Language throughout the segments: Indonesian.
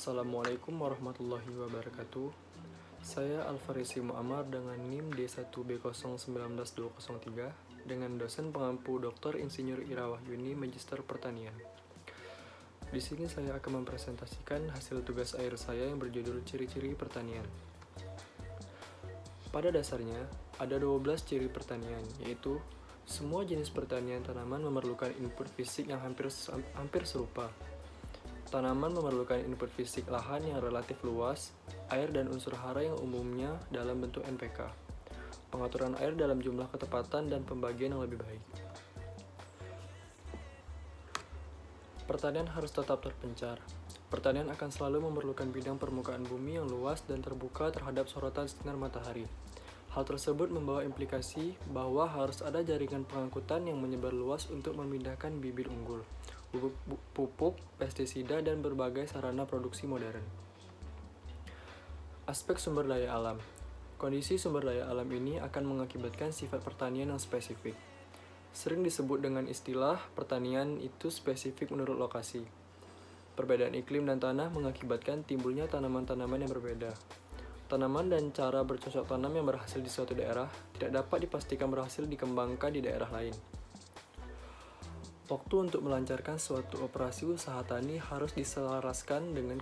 Assalamualaikum warahmatullahi wabarakatuh. Saya Alfarisi Muammar dengan NIM D1B019203 dengan dosen pengampu Dr. Insinyur Ira Wahyuni Magister Pertanian. Di sini saya akan mempresentasikan hasil tugas akhir saya yang berjudul Ciri-ciri Pertanian. Pada dasarnya, ada 12 ciri pertanian, yaitu semua jenis pertanian tanaman memerlukan input fisik yang hampir serupa. Tanaman memerlukan input fisik lahan yang relatif luas, air dan unsur hara yang umumnya dalam bentuk NPK, pengaturan air dalam jumlah ketepatan, dan pembagian yang lebih baik. Pertanian harus tetap terpencar. Pertanian akan selalu memerlukan bidang permukaan bumi yang luas dan terbuka terhadap sorotan sinar matahari. Hal tersebut membawa implikasi bahwa harus ada jaringan pengangkutan yang menyebar luas untuk memindahkan bibit unggul, pupuk, pestisida, dan berbagai sarana produksi modern. Aspek sumber daya alam. Kondisi sumber daya alam ini akan mengakibatkan sifat pertanian yang spesifik. Sering disebut dengan istilah pertanian itu spesifik menurut lokasi. Perbedaan iklim dan tanah mengakibatkan timbulnya tanaman-tanaman yang berbeda. Tanaman dan cara bercocok tanam yang berhasil di suatu daerah tidak dapat dipastikan berhasil dikembangkan di daerah lain. Waktu untuk melancarkan suatu operasi usaha tani harus diselaraskan dengan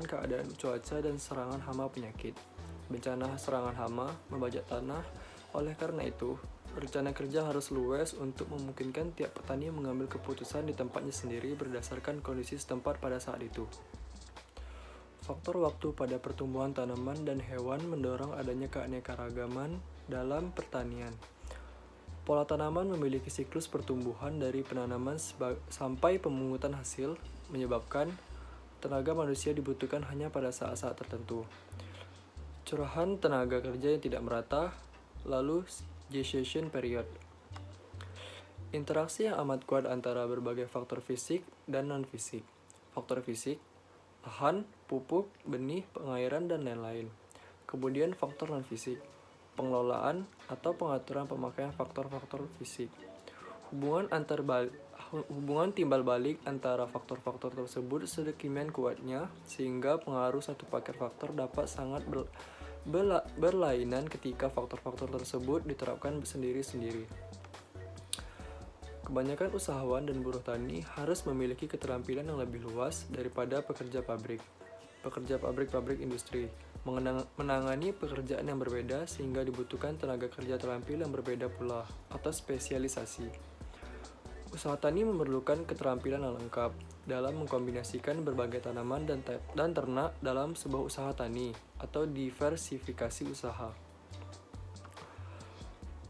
keadaan cuaca dan serangan hama penyakit. Bencana serangan hama membajak tanah, oleh karena itu, rencana kerja harus luas untuk memungkinkan tiap petani mengambil keputusan di tempatnya sendiri berdasarkan kondisi setempat pada saat itu. Faktor waktu pada pertumbuhan tanaman dan hewan mendorong adanya keanekaragaman dalam pertanian. Pola tanaman memiliki siklus pertumbuhan dari penanaman sampai pemungutan hasil, menyebabkan tenaga manusia dibutuhkan hanya pada saat-saat tertentu. Curahan tenaga kerja yang tidak merata, lalu gestation period. Interaksi yang amat kuat antara berbagai faktor fisik dan non-fisik. Faktor fisik, lahan, pupuk, benih, pengairan, dan lain-lain. Kemudian faktor non-fisik, pengelolaan atau pengaturan pemakaian faktor-faktor fisik. Hubungan timbal balik antara faktor-faktor tersebut sedemikian kuatnya sehingga pengaruh satu paket faktor dapat sangat berlainan ketika faktor-faktor tersebut diterapkan sendiri-sendiri. Kebanyakan usahawan dan buruh tani harus memiliki keterampilan yang lebih luas daripada pekerja pabrik industri, menangani pekerjaan yang berbeda sehingga dibutuhkan tenaga kerja terampil yang berbeda pula, atau spesialisasi. Usaha tani memerlukan keterampilan yang lengkap dalam mengkombinasikan berbagai tanaman dan ternak dalam sebuah usaha tani, atau diversifikasi usaha.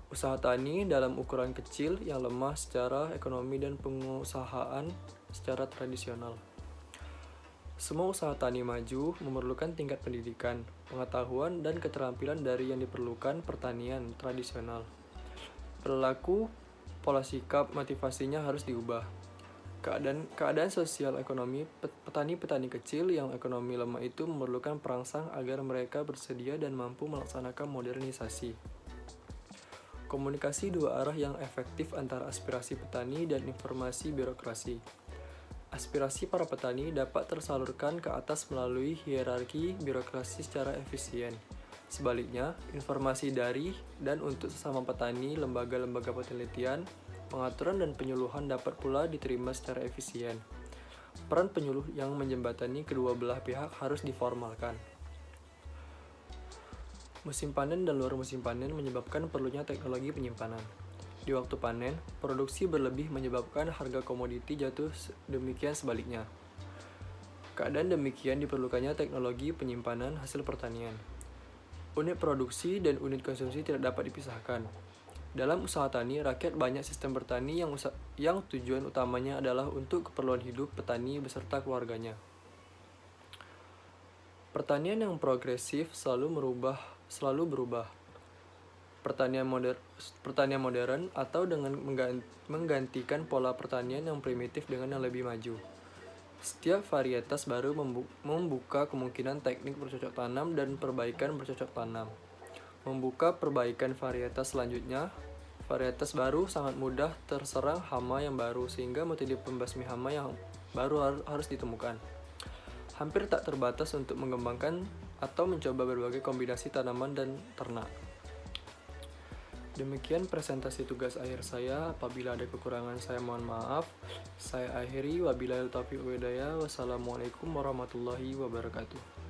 Usaha tani dalam ukuran kecil yang lemah secara ekonomi dan pengusahaan secara tradisional. Semua usaha tani maju memerlukan tingkat pendidikan, pengetahuan, dan keterampilan dari yang diperlukan pertanian tradisional. Perilaku, pola sikap, motivasinya harus diubah. Keadaan sosial ekonomi petani-petani kecil yang ekonomi lemah itu memerlukan perangsang agar mereka bersedia dan mampu melaksanakan modernisasi. Komunikasi dua arah yang efektif antara aspirasi petani dan informasi birokrasi. Aspirasi para petani dapat tersalurkan ke atas melalui hierarki birokrasi secara efisien. Sebaliknya, informasi dari dan untuk sesama petani, lembaga-lembaga penelitian, pengaturan dan penyuluhan dapat pula diterima secara efisien. Peran penyuluh yang menjembatani kedua belah pihak harus diformalkan. Musim panen dan luar musim panen menyebabkan perlunya teknologi penyimpanan. Di waktu panen, produksi berlebih menyebabkan harga komoditi jatuh, demikian sebaliknya. Keadaan demikian diperlukannya teknologi penyimpanan hasil pertanian. Unit produksi dan unit konsumsi tidak dapat dipisahkan. Dalam usaha tani, rakyat banyak sistem bertani yang tujuan utamanya adalah untuk keperluan hidup petani beserta keluarganya. Pertanian yang progresif selalu berubah. Pertanian modern atau dengan menggantikan pola pertanian yang primitif dengan yang lebih maju. Setiap varietas baru membuka kemungkinan teknik bercocok tanam dan perbaikan bercocok tanam. Membuka perbaikan varietas selanjutnya, varietas baru sangat mudah terserang hama yang baru sehingga metode pembasmi hama yang baru harus ditemukan. hampir tak terbatas untuk mengembangkan atau mencoba berbagai kombinasi tanaman dan ternak. Demikian presentasi tugas akhir saya. Apabila ada kekurangan saya mohon maaf. Saya akhiri, wabillahi taufiq wal hidayah. Wassalamualaikum warahmatullahi wabarakatuh.